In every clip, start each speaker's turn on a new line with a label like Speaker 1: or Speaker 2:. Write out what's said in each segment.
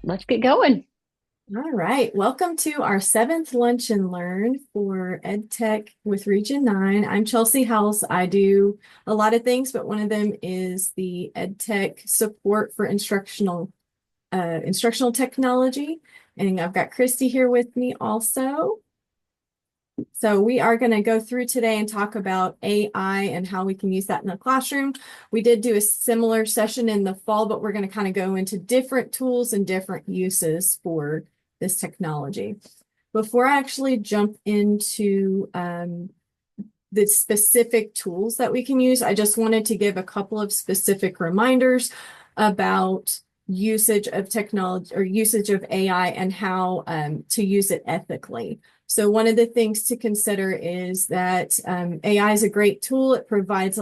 Speaker 1: let's get going.
Speaker 2: All right, welcome to our seventh Lunch and Learn for EdTech with Region 9. I'm Chelsea House. I do a lot of things, but one of them is the EdTech support for instructional technology. And I've got Christy here with me also. So we are going to go through today and talk about AI and how we can use that in the classroom. We did do a similar session in the fall, but we're going to kind of go into different tools and different uses for this technology. Before I actually jump into the specific tools that we can use, I just wanted to give a couple of specific reminders about usage of technology or usage of AI and how to use it ethically. So one of the things to consider is that AI is a great tool. It provides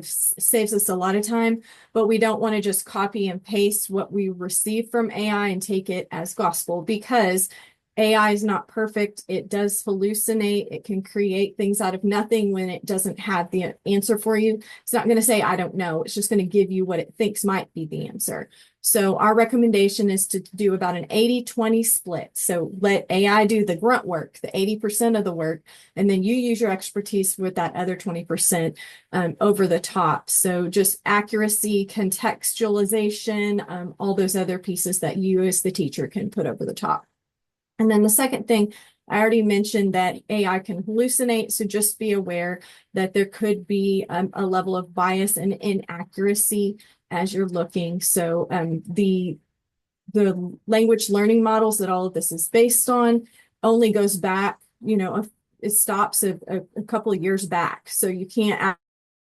Speaker 2: saves us a lot of time, but we don't want to just copy and paste what we receive from AI and take it as gospel, because AI is not perfect. It does hallucinate. It can create things out of nothing when it doesn't have the answer for you. It's not going to say, I don't know. It's just going to give you what it thinks might be the answer. So our recommendation is to do about an 80-20 split. So let AI do the grunt work, the 80% of the work, and then you use your expertise with that other 20% over the top. So just accuracy, contextualization, all those other pieces that you as the teacher can put over the top. And then the second thing, I already mentioned that AI can hallucinate, so just be aware that there could be a level of bias and inaccuracy as you're looking. So the language learning models that all of this is based on only goes back, it stops a couple of years back. So you can't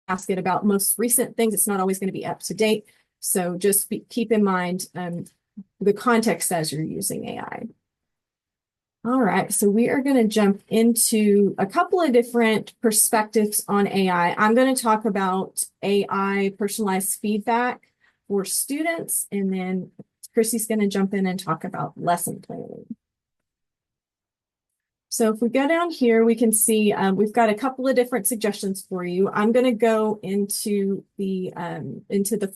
Speaker 2: ask it about most recent things. It's not always going to be up to date. So just keep in mind the context as you're using AI. All right, so we are going to jump into a couple of different perspectives on AI. I'm going to talk about AI personalized feedback for students, and then Chrissy's going to jump in and talk about lesson planning. So if we go down here, we can see we've got a couple of different suggestions for you. I'm going to go into the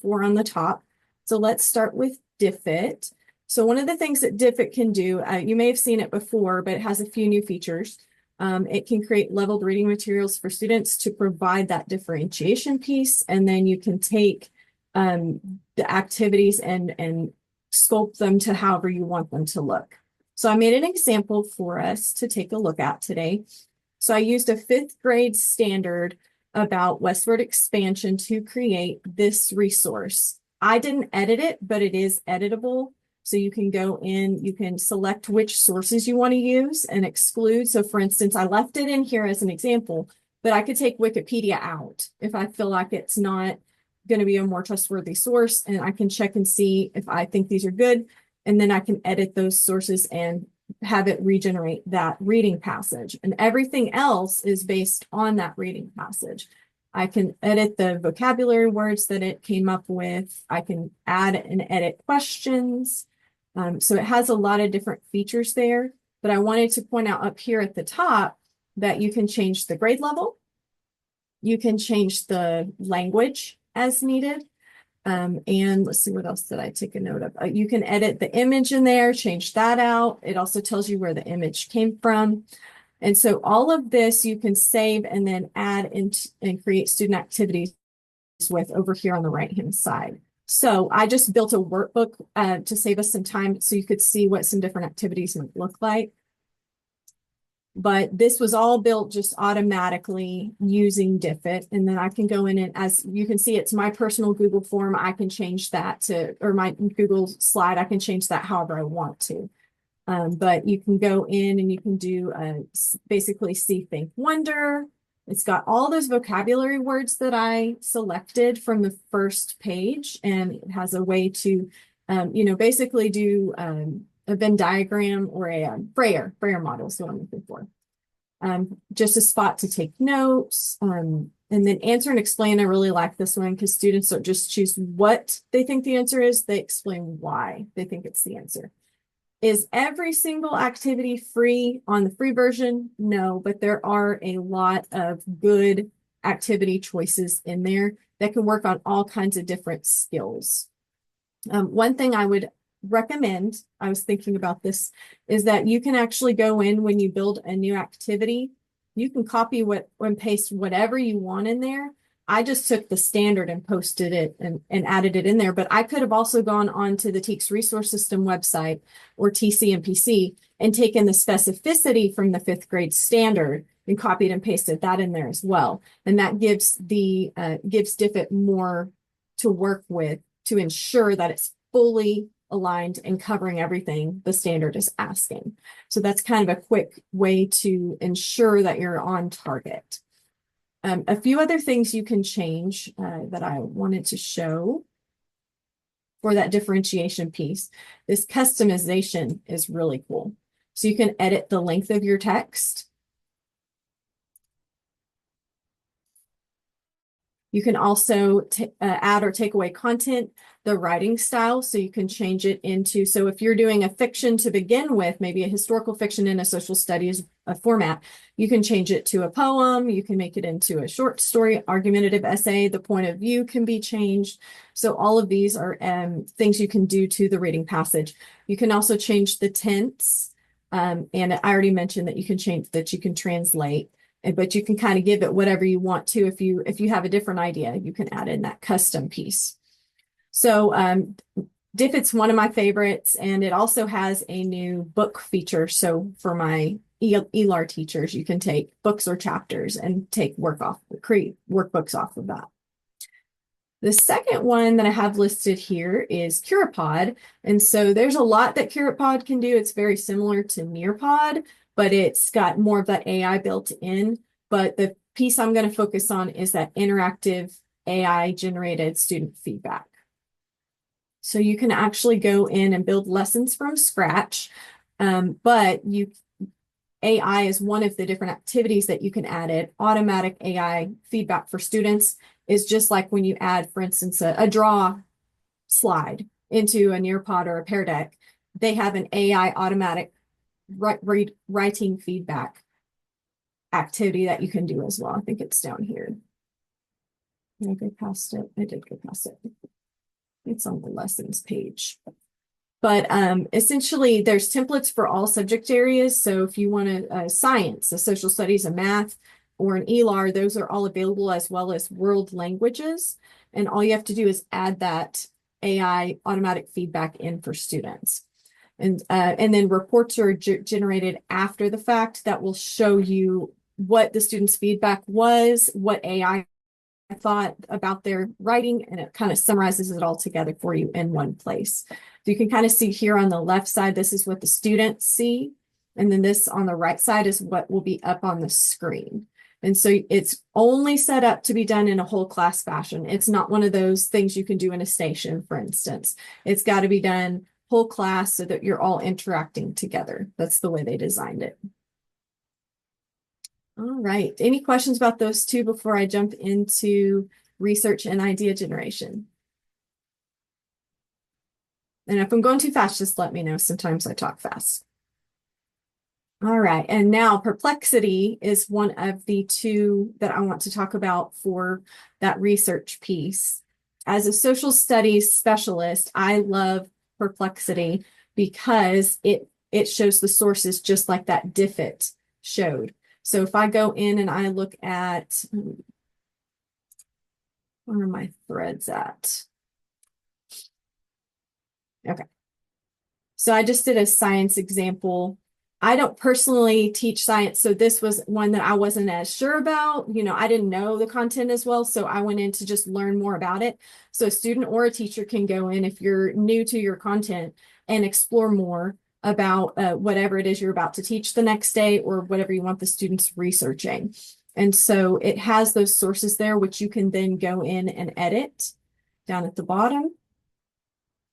Speaker 2: four on the top. So let's start with DIFIT. So one of the things that DIFIT can do, you may have seen it before, but it has a few new features. It can create leveled reading materials for students to provide that differentiation piece, and then you can take the activities and sculpt them to however you want them to look. So I made an example for us to take a look at today. So I used a 5th grade standard about westward expansion to create this resource. I didn't edit it, but it is editable. So you can go in, you can select which sources you want to use and exclude. So for instance, I left it in here as an example, but I could take Wikipedia out if I feel like it's not going to be a more trustworthy source, and I can check and see if I think these are good. And then I can edit those sources and have it regenerate that reading passage. And everything else is based on that reading passage. I can edit the vocabulary words that it came up with. I can add and edit questions. So it has a lot of different features there, but I wanted to point out up here at the top that you can change the grade level. You can change the language as needed. And let's see, what else did I take a note of? You can edit the image in there, change that out. It also tells you where the image came from. And so all of this you can save and then add and create student activities with over here on the right-hand side. So I just built a workbook to save us some time so you could see what some different activities might look like. But this was all built just automatically using DIFIT. And then I can go in and, as you can see, it's my personal Google form. I can change that to, or my Google slide, I can change that however I want to. But you can go in and you can do basically see, think, wonder. It's got all those vocabulary words that I selected from the first page, and it has a way to, basically do a Venn diagram or a Brayer model is what I'm looking for. Just a spot to take notes, and then answer and explain. I really like this one because students don't just choose what they think the answer is, they explain why they think it's the answer. Is every single activity free on the free version? No, but there are a lot of good activity choices in there that can work on all kinds of different skills. One thing I would recommend, I was thinking about this, is that you can actually go in when you build a new activity, you can copy and paste whatever you want in there. I just took the standard and posted it and added it in there, but I could have also gone on to the TEKS Resource System website or TCMPC and taken the specificity from the 5th grade standard and copied and pasted that in there as well. And that gives gives DFID more to work with to ensure that it's fully aligned and covering everything the standard is asking. So that's kind of a quick way to ensure that you're on target. A few other things you can change that I wanted to show for that differentiation piece. This customization is really cool. So you can edit the length of your text. You can also add or take away content, the writing style, so you can change it into, so if you're doing a fiction to begin with, maybe a historical fiction in a social studies format, you can change it to a poem, you can make it into a short story, argumentative essay, the point of view can be changed. So all of these are things you can do to the reading passage. You can also change the tense, and I already mentioned that you can change, that you can translate. But you can kind of give it whatever you want to. If you have a different idea, you can add in that custom piece. So DFID's one of my favorites, and it also has a new book feature. So for my ELAR teachers, you can take books or chapters and create workbooks off of that. The second one that I have listed here is Curipod. And so there's a lot that Curipod can do. It's very similar to Nearpod, but it's got more of that AI built in. But the piece I'm going to focus on is that interactive AI generated student feedback. So you can actually go in and build lessons from scratch, but AI is one of the different activities that you can add it. Automatic AI feedback for students is just like when you add, for instance, a draw slide into a Nearpod or a Pear Deck. They have an AI automatic writing feedback activity that you can do as well. I think it's down here. Did I go past it? I did go past it. It's on the lessons page. But essentially, there's templates for all subject areas. So if you want a science, a social studies, a math, or an ELAR, those are all available, as well as world languages. And all you have to do is add that AI automatic feedback in for students. And then reports are generated after the fact that will show you what the student's feedback was, what AI thought about their writing, and it kind of summarizes it all together for you in one place. So you can kind of see here on the left side, this is what the students see. And then this on the right side is what will be up on the screen. And so it's only set up to be done in a whole class fashion. It's not one of those things you can do in a station, for instance. It's got to be done whole class so that you're all interacting together. That's the way they designed it. All right. Any questions about those two before I jump into research and idea generation? And if I'm going too fast, just let me know. Sometimes I talk fast. All right. And now perplexity is one of the two that I want to talk about for that research piece. As a social studies specialist, I love perplexity because it shows the sources just like that DFID showed. So if I go in and I look at, where are my threads at? Okay. So I just did a science example. I don't personally teach science, so this was one that I wasn't as sure about. You know, I didn't know the content as well, so I went in to just learn more about it. So a student or a teacher can go in if you're new to your content and explore more about whatever it is you're about to teach the next day or whatever you want the students researching. And so it has those sources there, which you can then go in and edit down at the bottom.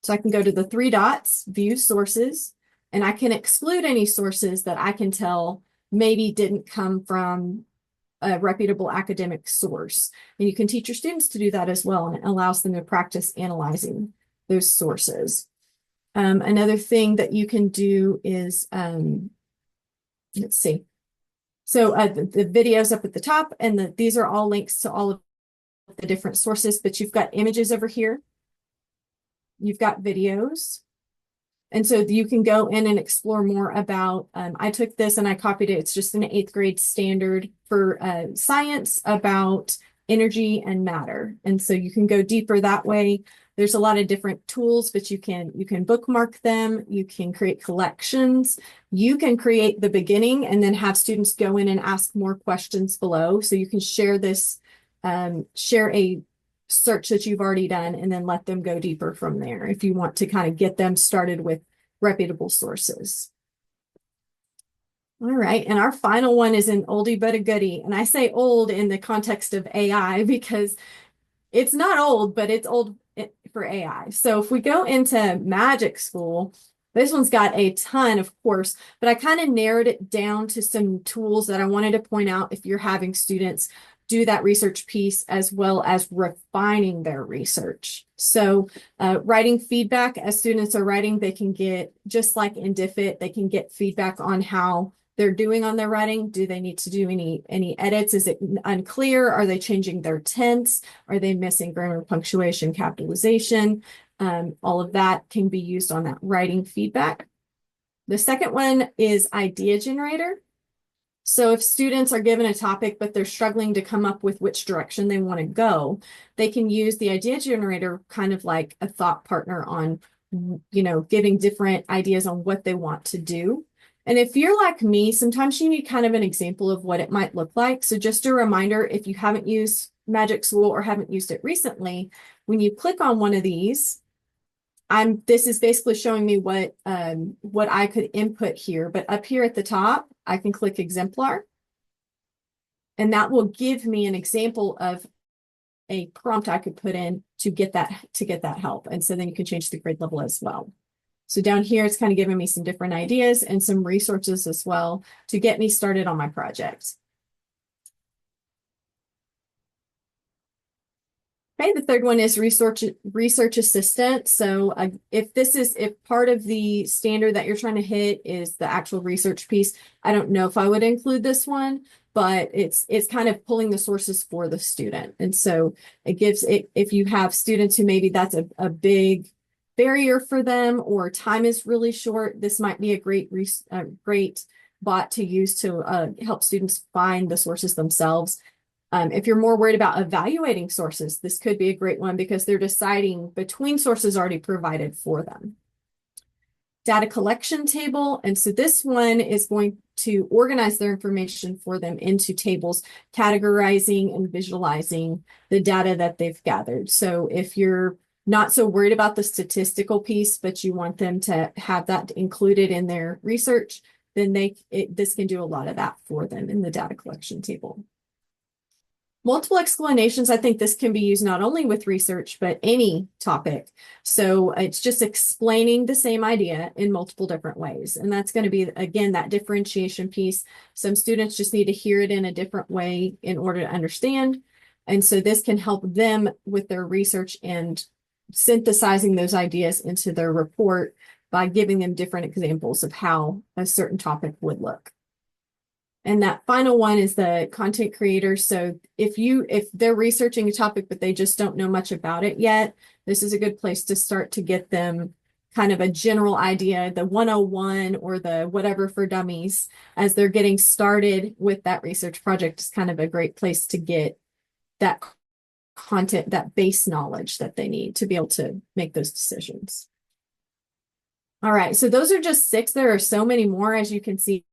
Speaker 2: So I can go to the 3 dots, view sources, and I can exclude any sources that I can tell maybe didn't come from a reputable academic source. And you can teach your students to do that as well, and it allows them to practice analyzing those sources. Another thing that you can do is, let's see. So the videos up at the top, and these are all links to all of the different sources, but you've got images over here. You've got videos. And so you can go in and explore more about, I took this and I copied it. It's just an 8th grade standard for science about energy and matter. And so you can go deeper that way. There's a lot of different tools, but you can bookmark them. You can create collections. You can create the beginning and then have students go in and ask more questions below. So you can share this, share a search that you've already done and then let them go deeper from there if you want to kind of get them started with reputable sources. All right, and our final one is an oldie but a goodie. And I say old in the context of AI because it's not old, but it's old for AI. So if we go into Magic School, this one's got a ton, of course, but I kind of narrowed it down to some tools that I wanted to point out if you're having students do that research piece as well as refining their research. So writing feedback as students are writing, they can get, just like in DFIT, they can get feedback on how they're doing on their writing. Do they need to do any edits? Is it unclear? Are they changing their tense? Are they missing grammar, punctuation, capitalization? All of that can be used on that writing feedback. The second one is idea generator. So if students are given a topic, but they're struggling to come up with which direction they want to go, they can use the idea generator kind of like a thought partner on, giving different ideas on what they want to do. And if you're like me, sometimes you need kind of an example of what it might look like. So just a reminder, if you haven't used Magic School or haven't used it recently, when you click on one of these, this is basically showing me what I could input here, but up here at the top, I can click exemplar, and that will give me an example of a prompt I could put in to get that help. And so then you can change the grade level as well. So down here, it's kind of giving me some different ideas and some resources as well to get me started on my project. Okay, the third one is research assistant. So if part of the standard that you're trying to hit is the actual research piece, I don't know if I would include this one, but it's kind of pulling the sources for the student. And so it gives it, if you have students who maybe that's a big barrier for them or time is really short, this might be a great bot to use to help students find the sources themselves. If you're more worried about evaluating sources, this could be a great one because they're deciding between sources already provided for them. Data collection table. And so this one is going to organize their information for them into tables, categorizing and visualizing the data that they've gathered. So if you're not so worried about the statistical piece, but you want them to have that included in their research, then this can do a lot of that for them in the data collection table. Multiple explanations, I think this can be used not only with research, but any topic. So it's just explaining the same idea in multiple different ways. And that's going to be, again, that differentiation piece. Some students just need to hear it in a different way in order to understand. And so this can help them with their research and synthesizing those ideas into their report by giving them different examples of how a certain topic would look. And that final one is the content creator. So if they're researching a topic, but they just don't know much about it yet, this is a good place to start to get them kind of a general idea, the 101 or the whatever for dummies, as they're getting started with that research project is kind of a great place to get that content, that base knowledge that they need to be able to make those decisions. All right, so those are just 6. There are so many more, as you can see.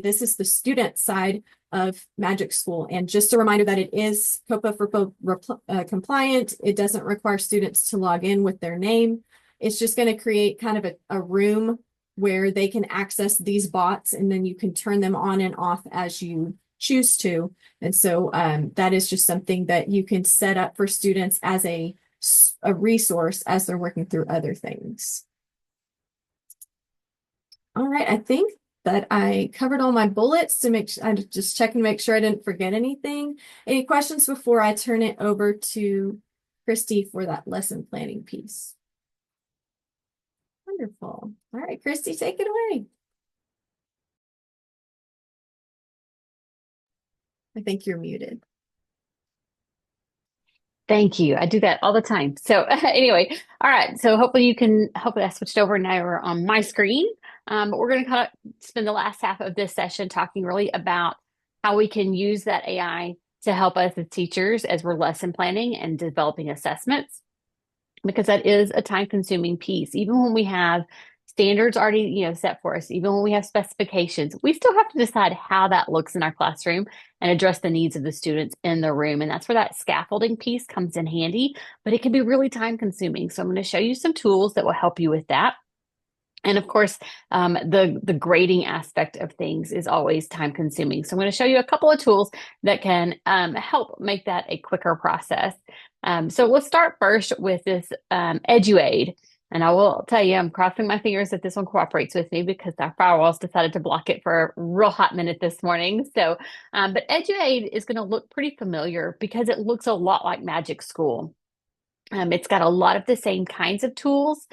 Speaker 2: This is the student side of Magic School. And just a reminder that it is COPA for compliant. It doesn't require students to log in with their name. It's just going to create kind of a room where they can access these bots, and then you can turn them on and off as you choose to. And so that is just something that you can set up for students as a resource as they're working through other things. All right, I think that I covered all my bullets to make sure I'm just checking to make sure I didn't forget anything. Any questions before I turn it over to Christy for that lesson planning piece? Wonderful. All right, Christy, take it away. I think you're muted.
Speaker 1: Thank you. I do that all the time. So anyway, all right. So hopefully I switched over now we're on my screen. But we're going to kind of spend the last half of this session talking really about how we can use that AI to help us as teachers as we're lesson planning and developing assessments, because that is a time consuming piece. Even when we have standards already, set for us, even when we have specifications, we still have to decide how that looks in our classroom and address the needs of the students in the room. And that's where that scaffolding piece comes in handy, but it can be really time consuming. So I'm going to show you some tools that will help you with that. And of course, the grading aspect of things is always time consuming. So I'm going to show you a couple of tools that can help make that a quicker process. So let's start first with this EduAid. And I will tell you, I'm crossing my fingers that this one cooperates with me because our firewalls decided to block it for a real hot minute this morning. So, but EduAid is going to look pretty familiar because it looks a lot like Magic School. It's got a lot of the same kinds of tools.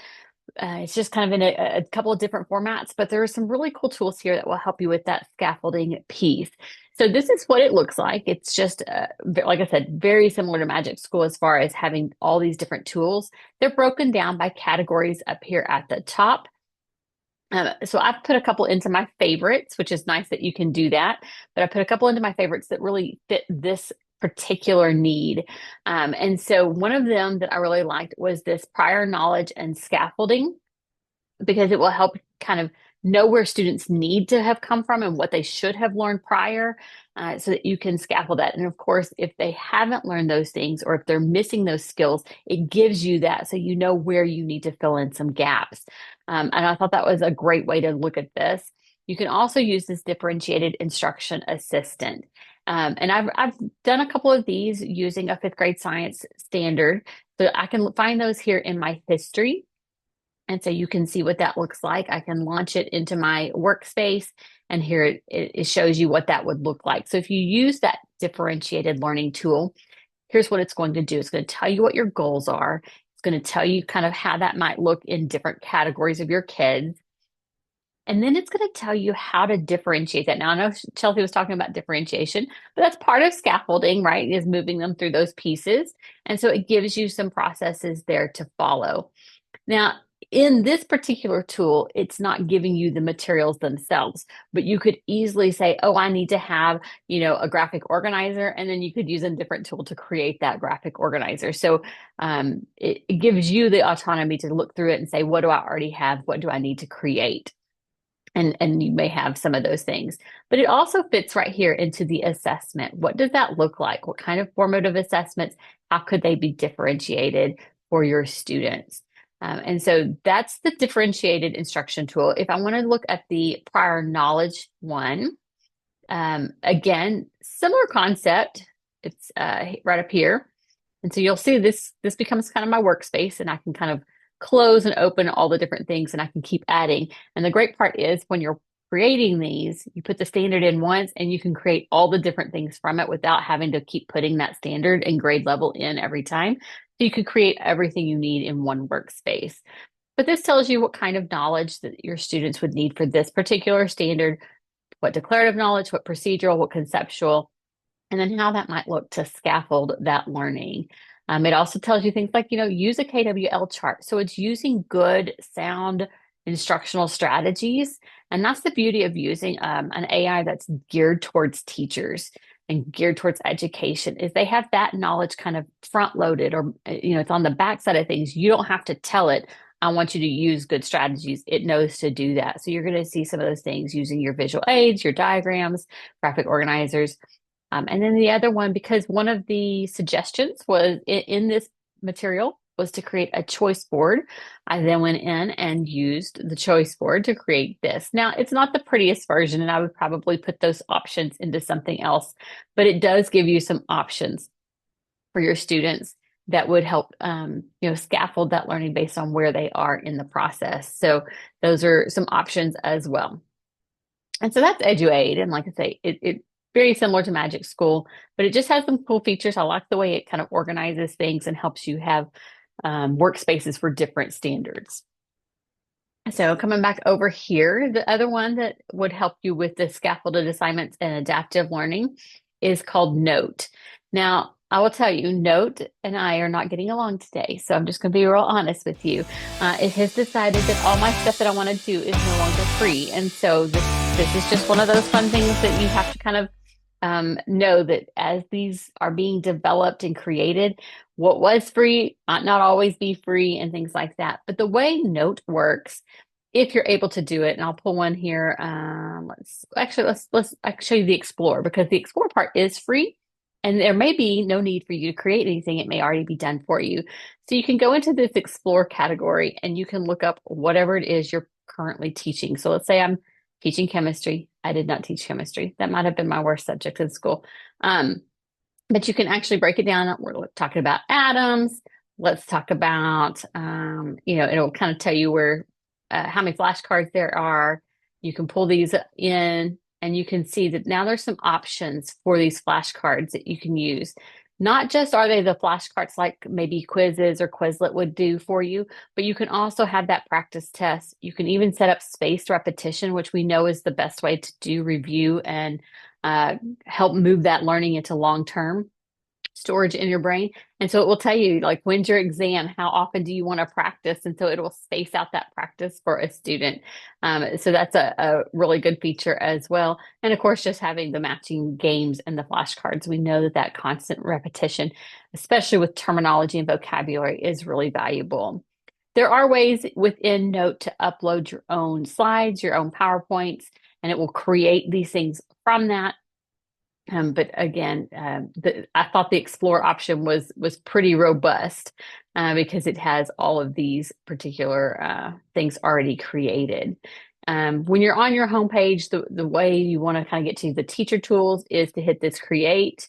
Speaker 1: It's just kind of in a couple of different formats, but there are some really cool tools here that will help you with that scaffolding piece. So this is what it looks like. It's just, like I said, very similar to Magic School as far as having all these different tools. They're broken down by categories up here at the top. So I've put a couple into my favorites, which is nice that you can do that. But I put a couple into my favorites that really fit this particular need. And so one of them that I really liked was this prior knowledge and scaffolding, because it will help kind of know where students need to have come from and what they should have learned prior, so that you can scaffold that. And of course, if they haven't learned those things or if they're missing those skills, it gives you that so you know where you need to fill in some gaps. And I thought that was a great way to look at this. You can also use this differentiated instruction assistant. And I've done a couple of these using a fifth grade science standard. So I can find those here in my history. And so you can see what that looks like. I can launch it into my workspace, and here it shows you what that would look like. So if you use that differentiated learning tool, here's what it's going to do. It's going to tell you what your goals are. It's going to tell you kind of how that might look in different categories of your kids. And then it's going to tell you how to differentiate that. Now, I know Chelsea was talking about differentiation, but that's part of scaffolding, right? Is moving them through those pieces. And so it gives you some processes there to follow. Now, in this particular tool, it's not giving you the materials themselves, but you could easily say, oh, I need to have, a graphic organizer, and then you could use a different tool to create that graphic organizer. So it gives you the autonomy to look through it and say, what do I already have? What do I need to create? And you may have some of those things, but it also fits right here into the assessment. What does that look like? What kind of formative assessments? How could they be differentiated for your students? And so that's the differentiated instruction tool. If I want to look at the prior knowledge one, again, similar concept. It's right up here. And so you'll see this becomes kind of my workspace, and I can kind of close and open all the different things, and I can keep adding. And the great part is when you're creating these, you put the standard in once and you can create all the different things from it without having to keep putting that standard and grade level in every time. So you could create everything you need in one workspace. But this tells you what kind of knowledge that your students would need for this particular standard, what declarative knowledge, what procedural, what conceptual, and then how that might look to scaffold that learning. It also tells you things like, use a KWL chart. So it's using good, sound instructional strategies. And that's the beauty of using an AI that's geared towards teachers and geared towards education, is they have that knowledge kind of front loaded, or, it's on the back side of things. You don't have to tell it, I want you to use good strategies. It knows to do that. So you're going to see some of those things using your visual aids, your diagrams, graphic organizers. And then the other one, because one of the suggestions was in this material was to create a choice board. I then went in and used the choice board to create this. Now, it's not the prettiest version, and I would probably put those options into something else, but it does give you some options for your students that would help, scaffold that learning based on where they are in the process. So those are some options as well. And so that's EduAid. And like I say, it very similar to Magic School, but it just has some cool features. I like the way it kind of organizes things and helps you have workspaces for different standards. So coming back over here, the other one that would help you with the scaffolded assignments and adaptive learning is called Note. Now, I will tell you, Note and I are not getting along today. So I'm just going to be real honest with you. It has decided that all my stuff that I want to do is no longer free. And so this is just one of those fun things that you have to kind of know that as these are being developed and created, what was free might not always be free and things like that. But the way Note works, if you're able to do it, and I'll pull one here. Let's show you the Explore because the Explore part is free. And there may be no need for you to create anything. It may already be done for you. So you can go into this Explore category and you can look up whatever it is you're currently teaching. So let's say I'm teaching chemistry. I did not teach chemistry. That might have been my worst subject in school. Um, but you can actually break it down. We're talking about atoms. Let's talk about, it'll kind of tell you how many flashcards there are. You can pull these in and you can see that now there's some options for these flashcards that you can use. Not just are they the flashcards like maybe quizzes or Quizlet would do for you, but you can also have that practice test. You can even set up spaced repetition, which we know is the best way to do review and uh, help move that learning into long-term storage in your brain. And so it will tell you, like, when's your exam? How often do you want to practice? And so it will space out that practice for a student. So that's a really good feature as well. And of course, just having the matching games and the flashcards, we know that that constant repetition, especially with terminology and vocabulary, is really valuable. There are ways within Note to upload your own slides, your own PowerPoints, and it will create these things from that. But again, I thought the Explore option was pretty robust because it has all of these particular things already created. When you're on your homepage, the way you want to kind of get to the teacher tools is to hit this create.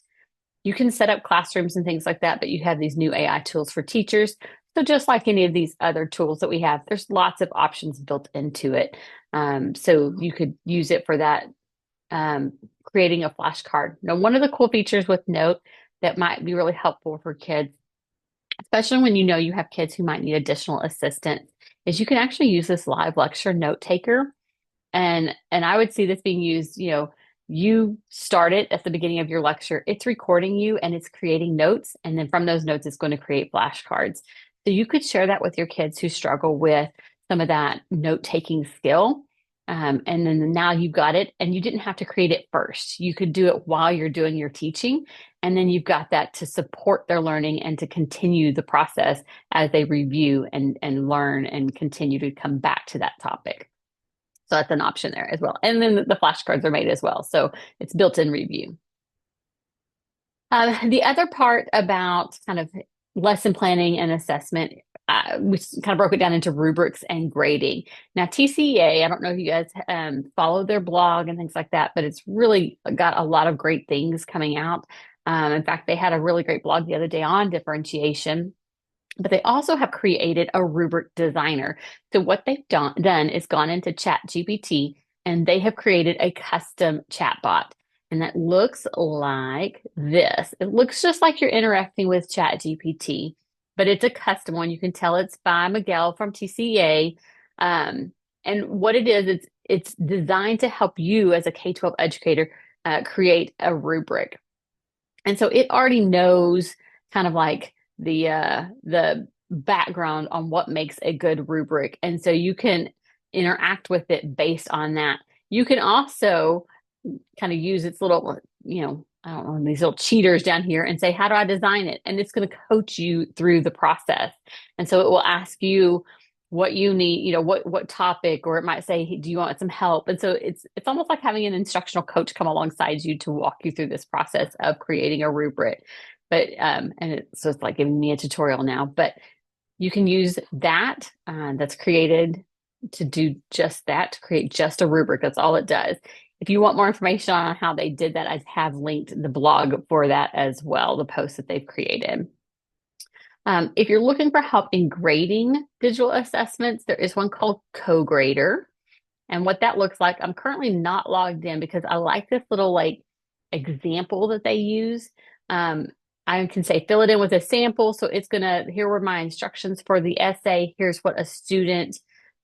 Speaker 1: You can set up classrooms and things like that, but you have these new AI tools for teachers. So just like any of these other tools that we have, there's lots of options built into it. So you could use it for that um, creating a flashcard. Now, one of the cool features with Note that might be really helpful for kids, especially when you know you have kids who might need additional assistance, is you can actually use this live lecture note taker. And I would see this being used, you start it at the beginning of your lecture, it's recording you and it's creating notes. And then from those notes, it's going to create flashcards. So you could share that with your kids who struggle with some of that note-taking skill. And then now you've got it and you didn't have to create it first. You could do it while you're doing your teaching. And then you've got that to support their learning and to continue the process as they review and learn and continue to come back to that topic. So that's an option there as well. And then the flashcards are made as well. So it's built-in review. The other part about kind of lesson planning and assessment, we kind of broke it down into rubrics and grading. Now, TCEA, I don't know if you guys follow their blog and things like that, but it's really got a lot of great things coming out. In fact, they had a really great blog the other day on differentiation. But they also have created a rubric designer. So what they've done is gone into Chat GPT and they have created a custom chatbot. And that looks like this. It looks just like you're interacting with Chat GPT, but it's a custom one. You can tell it's by Miguel from TCA. And what it is, it's designed to help you as a K-12 educator create a rubric. And so it already knows kind of like the background on what makes a good rubric. And so you can interact with it based on that. You can also kind of use its little, I don't know, these little cheaters down here and say, how do I design it? And it's going to coach you through the process. And so it will ask you what you need, what topic, or it might say, hey, do you want some help? And so it's almost like having an instructional coach come alongside you to walk you through this process of creating a rubric. But so it's like giving me a tutorial now, but you can use that that's created to do just that, to create just a rubric. That's all it does. If you want more information on how they did that, I have linked the blog for that as well, the post that they've created. If you're looking for help in grading digital assessments, there is one called CoGrader. And what that looks like, I'm currently not logged in because I like this little like example that they use. I can say fill it in with a sample. So it's here were my instructions for the essay. Here's what a student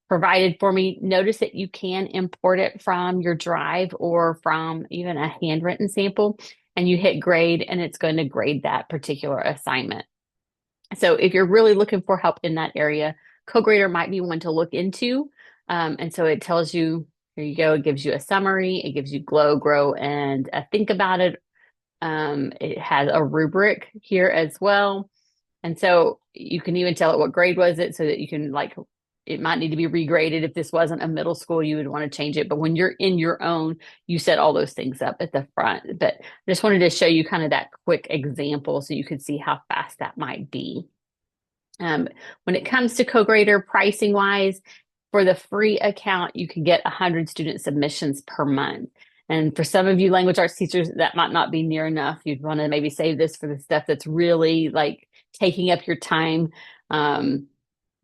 Speaker 1: provided for me. Notice that you can import it from your drive or from even a handwritten sample. and you hit grade, and it's going to grade that particular assignment. So if you're really looking for help in that area, CoGrader might be one to look into. And so it tells you, here you go, it gives you a summary, it gives you glow, grow, and think about it. It has a rubric here as well. And so you can even tell it what grade was it so that you can like, it might need to be regraded. If this wasn't a middle school, you would want to change it. But when you're in your own, you set all those things up at the front. But I just wanted to show you kind of that quick example so you could see how fast that might be. Um, when it comes to CoGrader pricing wise, for the free account, you can get 100 student submissions per month. And for some of you language arts teachers, that might not be near enough. You'd want to maybe save this for the stuff that's really like taking up your time,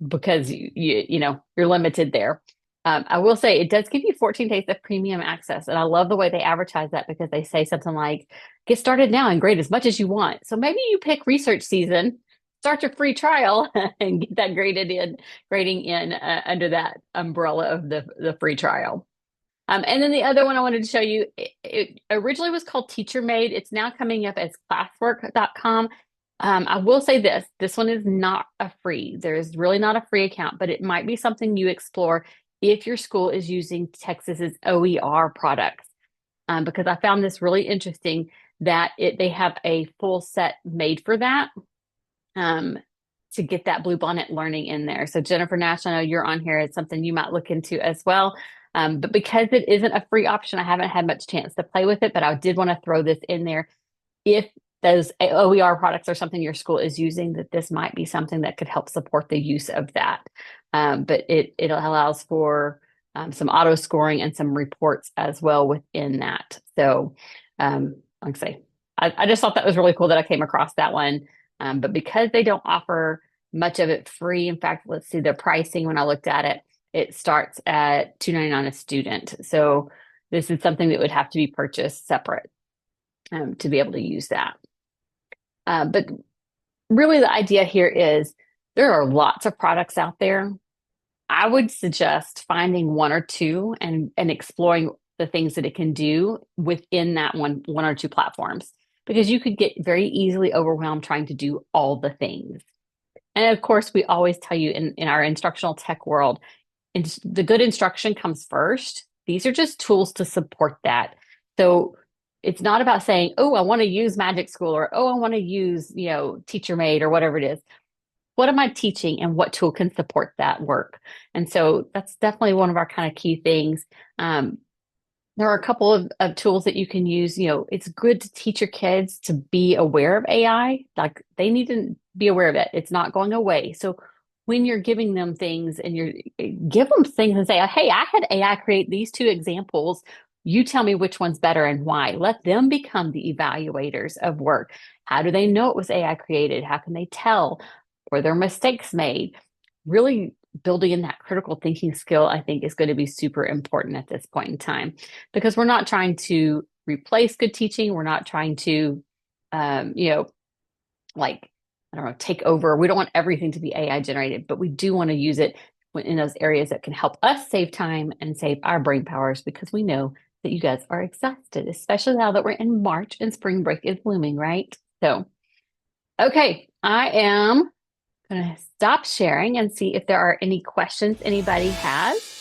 Speaker 1: because you're limited there. I will say it does give you 14 days of premium access. And I love the way they advertise that because they say something like, get started now and grade as much as you want. So maybe you pick research season, start your free trial and get that grading in under that umbrella of the free trial. And then the other one I wanted to show you, it originally was called Teacher Made. It's now coming up as classwork.com. I will say this one is not a free. There is really not a free account, but it might be something you explore if your school is using Texas's OER products. Because I found this really interesting that they have a full set made for that, to get that Bluebonnet learning in there. So Jennifer Nash, I know you're on here. It's something you might look into as well. But because it isn't a free option, I haven't had much chance to play with it, but I did want to throw this in there. If those OER products are something your school is using, that this might be something that could help support the use of that. But it allows for some auto scoring and some reports as well within that. So, like I say, I just thought that was really cool that I came across that one. But because they don't offer much of it free, in fact, let's see the pricing when I looked at it, it starts at $2.99 a student. So this is something that would have to be purchased separate to be able to use that. But really, the idea here is there are lots of products out there. I would suggest finding one or two and exploring the things that it can do within that one or two platforms, because you could get very easily overwhelmed trying to do all the things. And of course, we always tell you in our instructional tech world, the good instruction comes first. These are just tools to support that. So it's not about saying, oh, I want to use Magic School, or, oh, I want to use, Teacher Made, or whatever it is. What am I teaching and what tool can support that work? And so that's definitely one of our kind of key things. There are a couple of tools that you can use. It's good to teach your kids to be aware of AI. Like, they need to be aware of it. It's not going away. So when you're giving them things and give them things and say, hey, I had AI create these two examples. You tell me which one's better and why. Let them become the evaluators of work. How do they know it was AI created? How can they tell? Were there mistakes made? Really building in that critical thinking skill, I think, is going to be super important at this point in time, because we're not trying to replace good teaching. We're not trying to, take over. We don't want everything to be AI generated, but we do want to use it in those areas that can help us save time and save our brain powers, because we know that you guys are exhausted, especially now that we're in March and spring break is looming, right? So, okay, I am going to stop sharing and see if there are any questions anybody has.